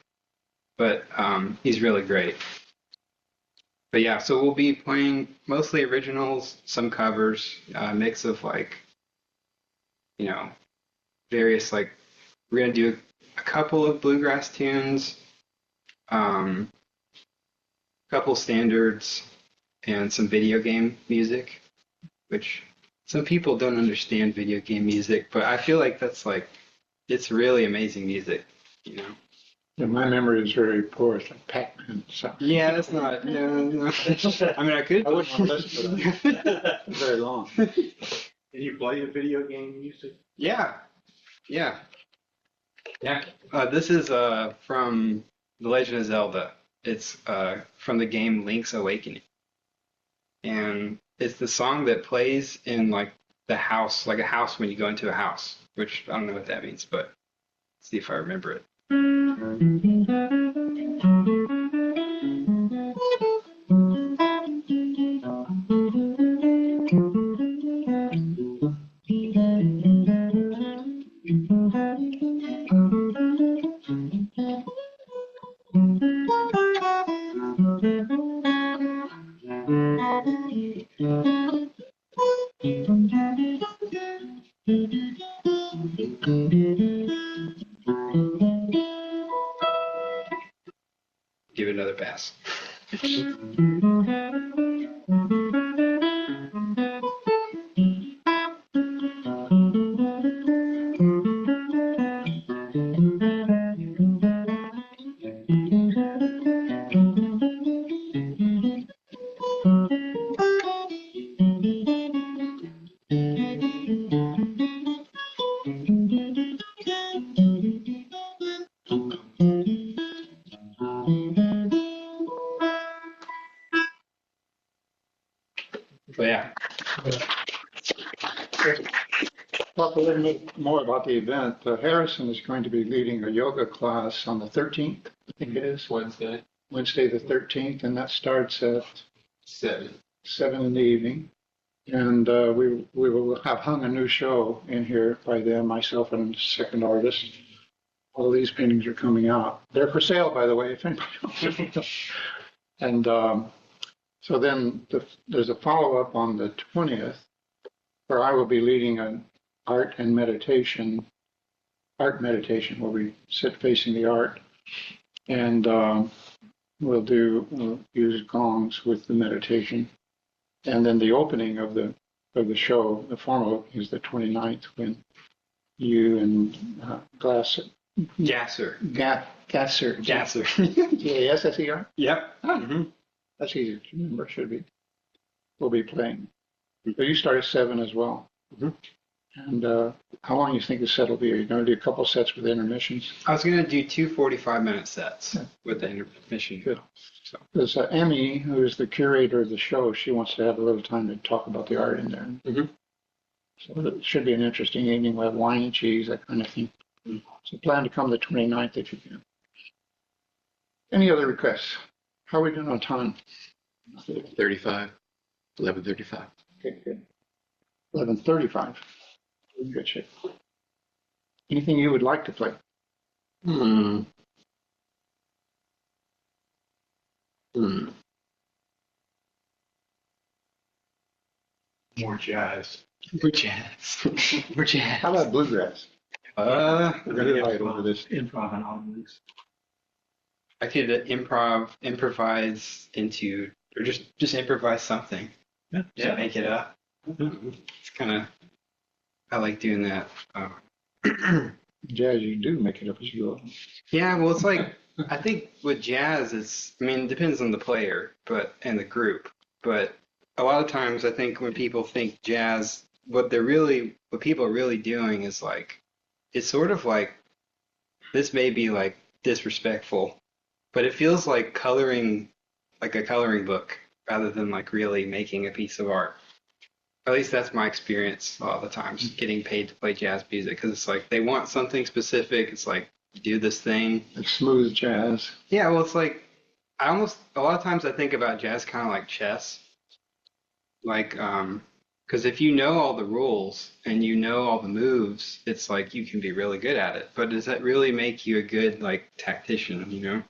But he's really great. But yeah, so we'll be playing mostly originals, some covers, a mix of like, various like, we're gonna do a couple of bluegrass tunes, couple standards, and some video game music, which some people don't understand video game music, but I feel like that's like, it's really amazing music, Yeah, my memory is very poor. It's like Pac-Man. So. Yeah, that's not. No. I mean, I could. I wouldn't want to listen to that. It's very long. Can you play the video game music? Yeah. This is from The Legend of Zelda. It's from the game Link's Awakening, and it's the song that plays in like the house, like a house when you go into a house. Which I don't know what that means, but let's see if I remember it. Give it another pass. But yeah, Talk a little bit more about the event. Harrison is going to be leading a yoga class on the 13th, I think it is, Wednesday. Wednesday the 13th, and that starts at 7. 7 in the evening. And we will have hung a new show in here by then, myself and a second artist. All these paintings are coming out. They're for sale, by the way, if anybody wants. And so then there's a follow-up on the 20th, where I will be leading an art meditation where we sit facing the art. And we'll use gongs with the meditation. And then the opening of the show, the formal opening is the 29th, when you and Gasser. Gasser. Gasser. Yep. That's easy to remember, should be. We'll be playing. So you start at 7 as well. Mhm. And how long do you think the set will be? Are you going to do a couple sets with intermissions? I was going to do 2 45-minute sets with the intermission. Good. So. There's Emmy, who is the curator of the show. She wants to have a little time to talk about the art in there. Mhm. So it should be an interesting evening. We'll have wine and cheese, that kind of thing. So plan to come the 29th if you can. Any other requests? How are we doing on time? 35, 11:35. Okay, good. 11:35. In good shape. Anything you would like to play? More jazz. We're jazz. We're jazz. How about bluegrass? We're gonna Really get light over this. improv and harmonies. I could improvise into, or just improvise something. Yeah. Make it up. It's kind of, I like doing that. Jazz, you do make it up as you go. Yeah, well, it's like, I think with jazz, it depends on the player, and the group. But a lot of times, I think when people think jazz, what people are really doing is like, it's sort of like, this may be like disrespectful, but it feels like coloring, like a coloring book, rather than like really making a piece of art. At least that's my experience a lot of the times, getting paid to play jazz music, because it's like they want something specific. It's like, do this thing. Like smooth jazz. Yeah, well, it's like, a lot of times I think about jazz kind of like chess. Like, because if you know all the rules and you know all the moves, it's like you can be really good at it. But does that really make you a good, like, tactician, you know?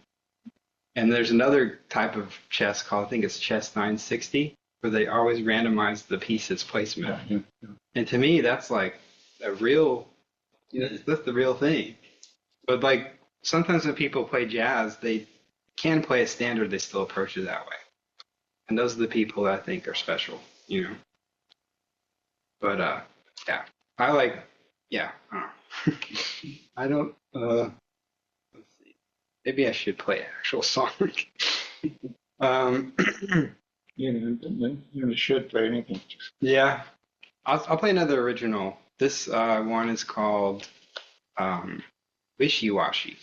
And there's another type of chess called, I think it's chess 960, where they always randomize the pieces placement. Yeah. And to me, that's like a real, that's the real thing. But like sometimes when people play jazz, they can play a standard, they still approach it that way. And those are the people that I think are special, you know. But yeah, I like, yeah, I don't know. Let's see. Maybe I should play an actual song. You should play anything. Yeah, I'll play another original. This one is called Wishy Washy.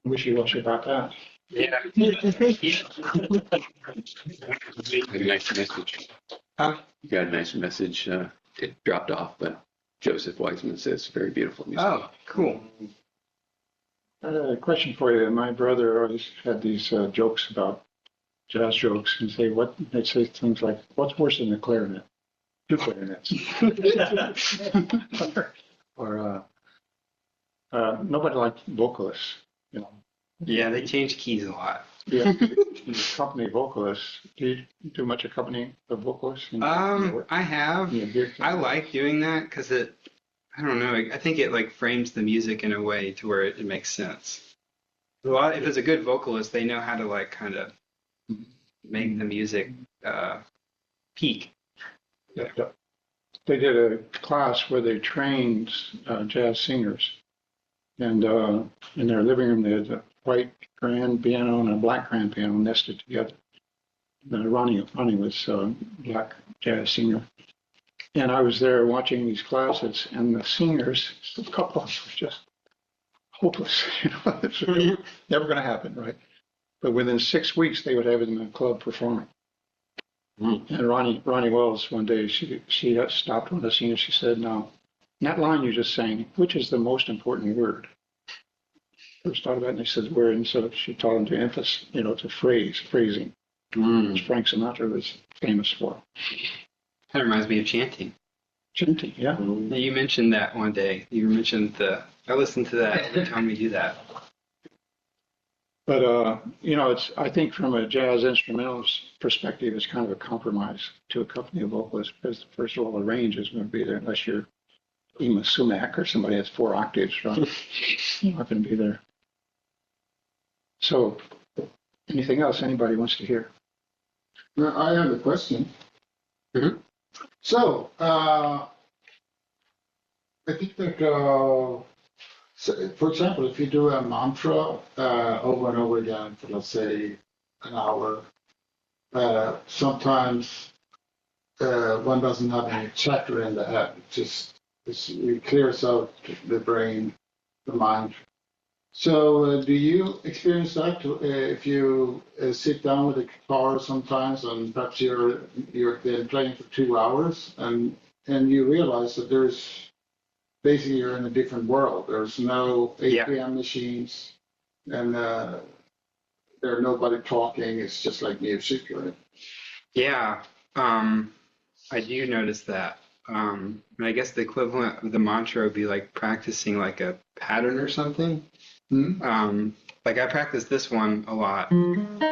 Wishy-washy about that. Yeah. A nice message. Huh? You got a nice message. It dropped off, but Joseph Wiseman says very beautiful music. Oh, cool. I had a question for you. My brother always had these jokes about jazz jokes, and they'd say things like, "What's worse than a clarinet? Two clarinets." or nobody liked vocalists, you know. Yeah, they change keys a lot. Yeah, accompany vocalists. Do you do much accompanying the vocalists? I have. I like doing that because I don't know, I think it like frames the music in a way to where it makes sense. If it's a good vocalist, they know how to like kind of make the music peak. Yeah. They did a class where they trained jazz singers, and in their living room they had a white grand piano and a black grand piano nested together. Ronnie was a black jazz singer, and I was there watching these classes, and the singers, a couple of them were just hopeless. It's never going to happen, right? But within 6 weeks, they would have it in the club performing. And Ronnie Wells, one day, she stopped one of the singers. She said, "Now, in that line you just sang, which is the most important word?" First thought about it, and they said word, and so she taught them to emphasize, to phrasing, which Frank Sinatra was famous for. That reminds me of chanting. Chanting, yeah. You mentioned that one day. You mentioned I listen to that every time we do that. But, I think from a jazz instrumentalist perspective, it's kind of a compromise to accompany a vocalist because, first of all, the range isn't going to be there unless you're Ema Sumac or somebody that's 4 octaves, right? You're not going to be there. So, anything else anybody wants to hear? Well, I have a question. Mhm. So, I think that, for example, if you do a mantra over and over again for, let's say, an hour, sometimes one doesn't have any chatter in the head. It clears out the brain, the mind. So, do you experience that if you sit down with a guitar sometimes, and perhaps you've been playing for 2 hours, and you realize that basically you're in a different world. There's no ATM machines, and there's nobody talking. It's just like music, right? Yeah, I do notice that. And I guess the equivalent of the mantra would be like practicing like a pattern or something. Hmm? Like I practice this one a lot. And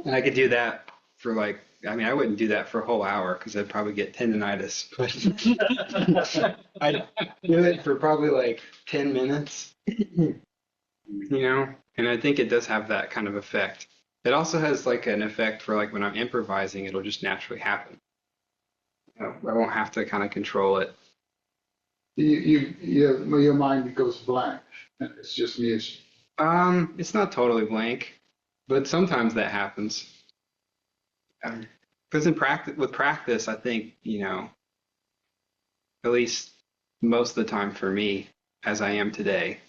I could do that for like, I wouldn't do that for a whole hour because I'd probably get tendonitis. But I'd do it for probably like 10 minutes, and I think it does have that kind of effect. It also has like an effect for like when I'm improvising, it'll just naturally happen. I won't have to kind of control it. Your mind goes blank, and it's just music. It's not totally blank, but sometimes that happens. Because with practice, I think, at least most of the time for me, as I am today,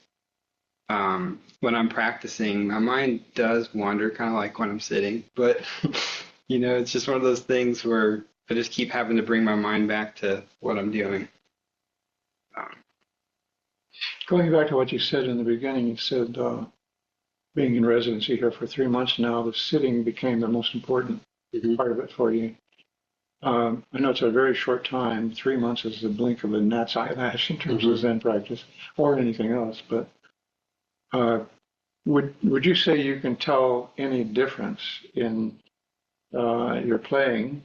when I'm practicing, my mind does wander, kind of like when I'm sitting, but, it's just one of those things where I just keep having to bring my mind back to what I'm doing. Going back to what you said in the beginning, you said being in residency here for 3 months now, the sitting became the most important part of it for you. I know it's a very short time. 3 months is the blink of a gnat's eyelash in terms of Zen practice or anything else. But Would you say you can tell any difference in your playing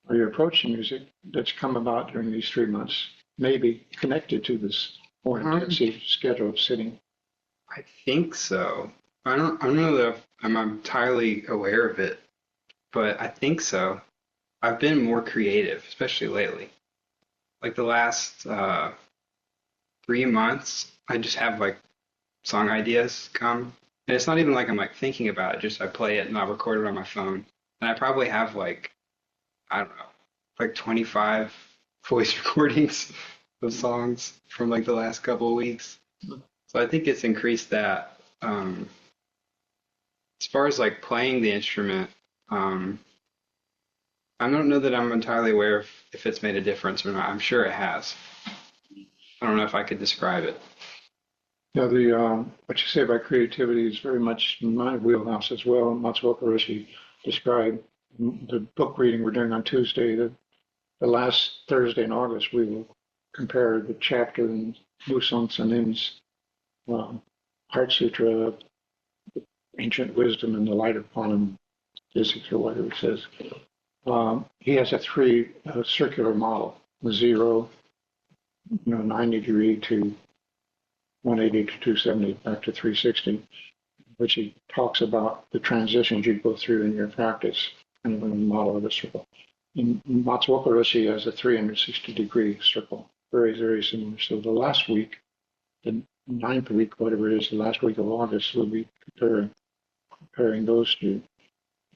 or your approach to music that's come about during these 3 months, maybe connected to this more intensive schedule of sitting? I think so. I don't know that I'm entirely aware of it, but I think so. I've been more creative, especially lately. Like the last 3 months, I just have like song ideas come. And it's not even like I'm like thinking about it, just I play it and I record it on my phone. And I probably have like, I don't know, like 25 voice recordings of songs from like the last couple of weeks. So I think it's increased that. As far as like playing the instrument, I don't know that I'm entirely aware if it's made a difference or not. I'm sure it has. I don't know if I could describe it. Yeah, what you say about creativity is very much in my wheelhouse as well. Matsuoka Roshi described the book reading we're doing on Tuesday. The last Thursday in August, we will compare the chapter in Musong Sanin's Heart Sutra, Ancient Wisdom in the Light of Quantum Physics, or whatever it says. He has a three circular model: 0, 90 degree to 180 to 270 back to 360, which he talks about the transitions you go through in your practice, kind of in the model of a circle. And Matsuoka Roshi has a 360 degree circle, very, very similar. So the last week, the 9th week, whatever it is, the last week of August, we'll be comparing those two.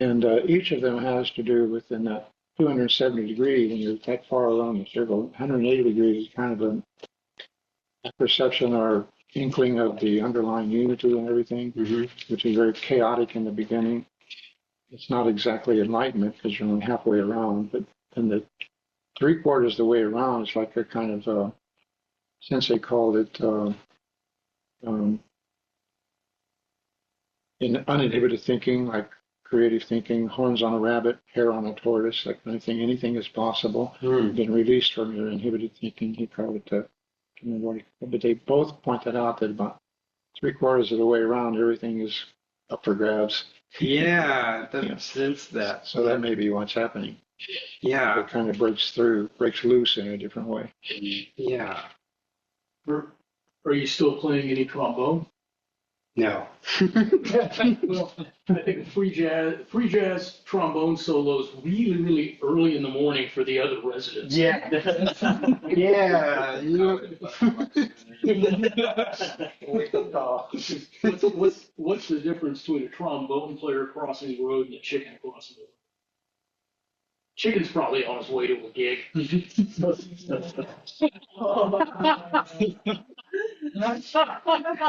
And each of them has to do within that 270 degree, when you're that far around the circle. 180 degrees is kind of a perception or inkling of the underlying unity and everything, which is very chaotic in the beginning. It's not exactly enlightenment because you're only halfway around, but then the 3/4 of the way around is like a kind of, Sensei called it in uninhibited thinking, like creative thinking, horns on a rabbit, hair on a tortoise, that kind of thing. Anything is possible. Then released from your inhibited thinking. He called it but they both pointed out that about 3/4 of the way around, everything is up for grabs. Yeah, that sense that. So that may be what's happening. Yeah. It kind of breaks loose in a different way. Yeah. Are you still playing any trombone? No. Well, I think free jazz trombone solos really, really early in the morning for the other residents. Yeah. Yeah. What's the difference between a trombone player crossing the road and a chicken crossing the road? Chicken's probably on his way to a gig.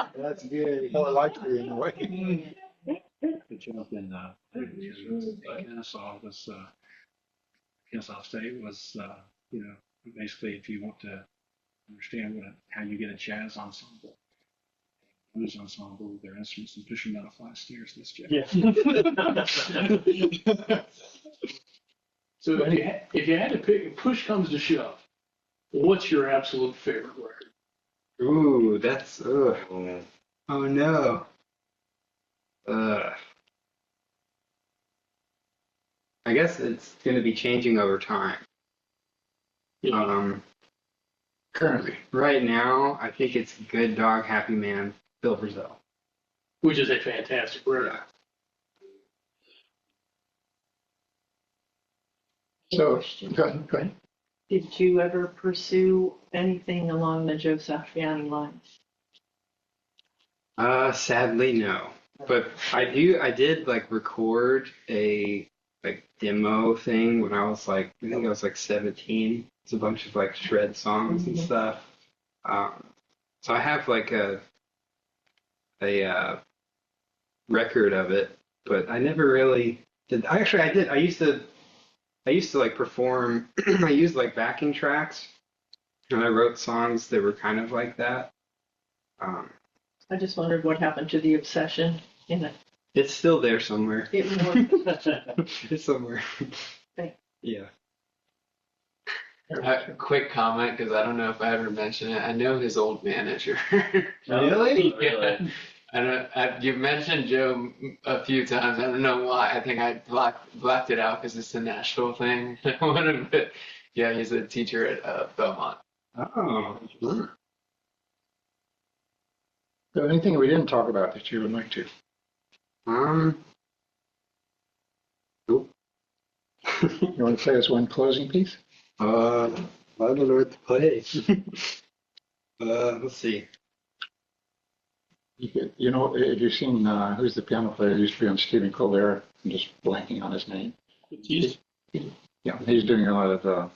That's good. More likely in a way. The jump in Kennesaw State was, basically if you want to understand how you get a jazz ensemble, blues ensemble with their instruments and push them down a flight of stairs. This jazz. Yeah. So if you had to pick, push comes to shove, what's your absolute favorite record? Ooh, that's oh no. I guess it's going to be changing over time. Currently, right now, I think it's Good Dog, Happy Man, Bill Brazil. Which is a fantastic record. So, go ahead. Did you ever pursue anything along the Joe Satriani lines? Sadly, no. But I did like record a like demo thing when I was like, I think I was like 17. It's a bunch of like shred songs and stuff. So I have like a record of it, but I never really did. Actually, I did. I used to like perform. I used like backing tracks, and I wrote songs that were kind of like that. I just wondered what happened to the obsession in it. It's still there somewhere. It's somewhere. Thanks. Yeah. A quick comment, because I don't know if I ever mentioned it. I know his old manager. Really? Yeah. You've mentioned Joe a few times. I don't know why. I think I blocked it out because it's a Nashville thing. But yeah, he's a teacher at Belmont. Oh. So anything we didn't talk about that you would like to? Nope. You want to play us one closing piece? I don't know what to play. Let's see. You know, have you seen who's the piano player who used to be on Stephen Colbert? I'm just blanking on his name. Yeah, he's doing a lot of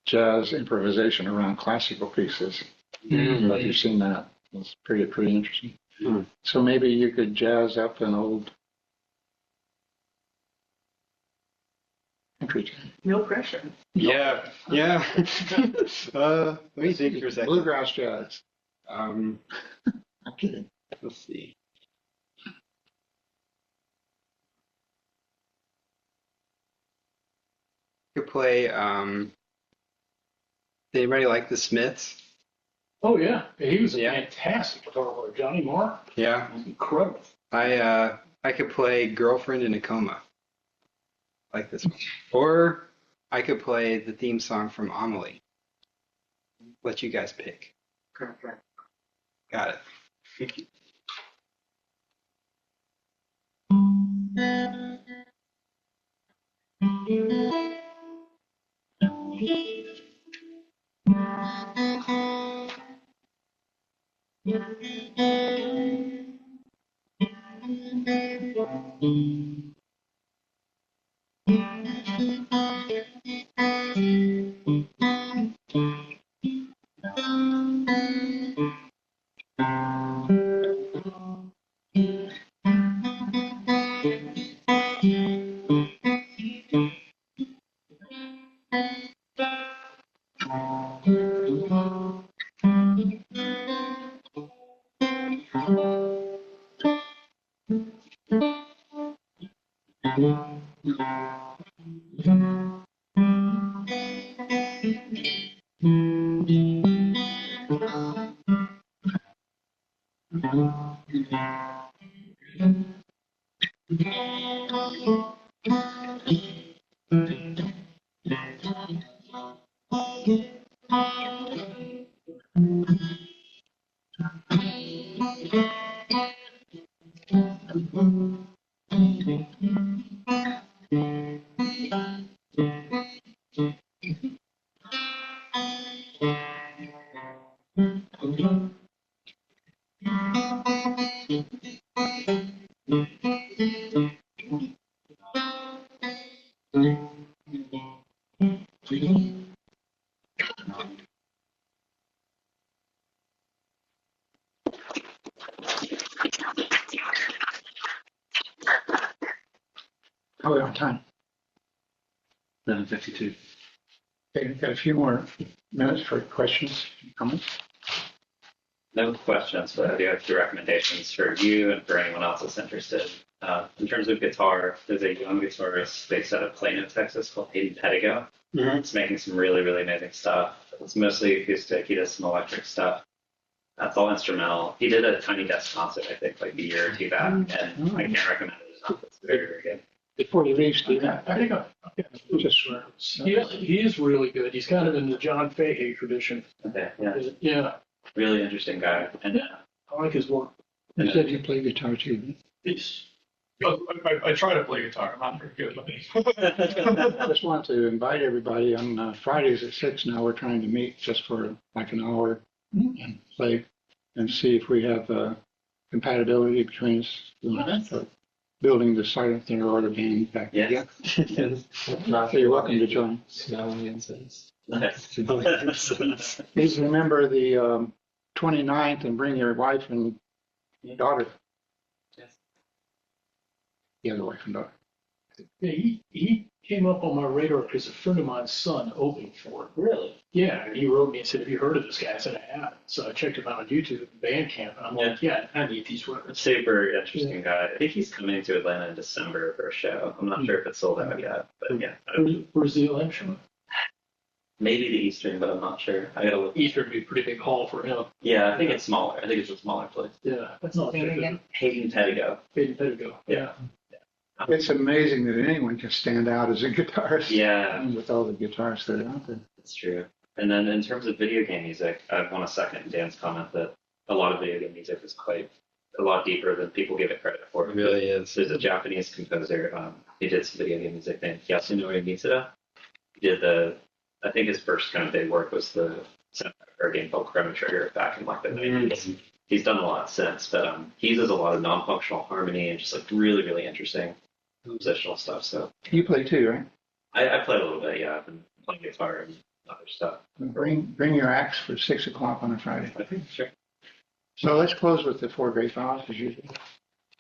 jazz improvisation around classical pieces. I don't know if you've seen that. It's pretty interesting. Mm. So maybe you could jazz up an old country tune. No pressure. Yeah. Let me think for a second. Bluegrass jazz. I'm kidding. Let's see. Could play. Did anybody like the Smiths? Oh, yeah. He was a Yeah. fantastic guitar player. Johnny Marr, Yeah. incredible. I could play Girlfriend in a Coma. Like this one. Or I could play the theme song from Amelie. Let you guys pick. Got it. How are we on time? 7:52. Okay, we've got a few more minutes for questions and comments. No questions, but I do have 2 recommendations for you and for anyone else that's interested. In terms of guitar, there's a young guitarist based out of Plano, Texas called Hayden Pedigo. Mhm. It's making some really, really amazing stuff. It's mostly acoustic. He does some electric stuff. That's all instrumental. He did a Tiny Desk concert, I think, like a year or 2 back, and I can't recommend it enough. It's very, very good. Before you leave, Steve, I think just he is really good. He's kind of in the John Fahey tradition. Okay, yeah, Yeah, really interesting guy. And I like his work. you said you play guitar too. I try to play guitar. I'm not very good, but I just want to invite everybody on Fridays at 6 now. We're trying to meet just for like an hour and play and see if we have compatibility between us. Building the Silent Theater Order band back yeah. together. So you're welcome to join. Smelling incense. Please remember the 29th and bring your wife and daughter. Yes. The other wife and daughter. Yeah, he came up on my radar because a friend of mine's son opened for it. Really? Yeah, and he wrote me and said, "Have you heard of this guy?" I said, "I haven't." So I checked him out on YouTube, Bandcamp, and I'm like, "Yeah, I need these records." Super interesting guy. I think he's coming to Atlanta in December for a show. I'm not sure if it's sold out yet, but yeah. Where's the election? Maybe the Eastern, but I'm not sure. I gotta look. Eastern would be a pretty big hall for him. Yeah, I think it's smaller. I think it's a smaller place. Yeah, that's not Say it again. Hayden Pedigo. There you go. Yeah. It's amazing that anyone can stand out as a guitarist. Yeah, With all the guitarists that are out there. that's true. And then in terms of video game music, I want to second Dan's comment that a lot of video game music is quite a lot deeper than people give it credit for. It really is. There's a Japanese composer. He did some video game music named Yasunori Mitsuda. He did I think his first kind of big work was the soundtrack game called Chrono Trigger back in like the 90s. He's done a lot since, but he uses a lot of non-functional harmony and just like really, really interesting compositional stuff. So You play too, right? I play a little bit. Yeah, I've been playing guitar and other stuff. Bring your axe for 6 o'clock on a Friday. Okay, sure. So let's close with the 4 great vows as usual.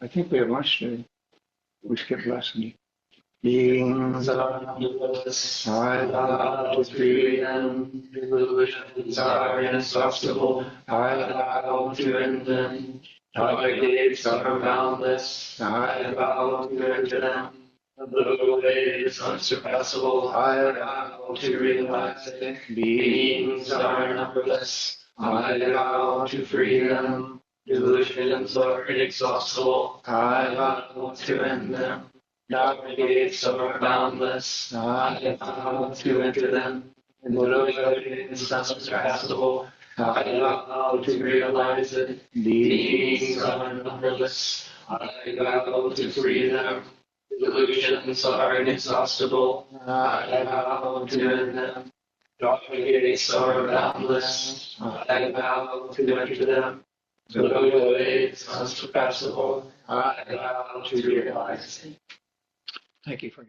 I think we have lunch today. We skipped lesson. Beings are numberless, I vow to freedom, illusions are inexhaustible, I vow to end them, thy gates are boundless, I vow to enter them, the way is unsurpassable, I vow to realize it, beings are numberless, I vow to freedom, illusions are inexhaustible, I vow to end them. Thy gates are boundless, I vow to enter them, and the way is unsurpassable, I vow to realize it, beings are numberless, I vow to freedom, illusions are inexhaustible, I vow to end them, thy gates are boundless, I vow to enter them, the way is unsurpassable, I vow to realize it. Thank you for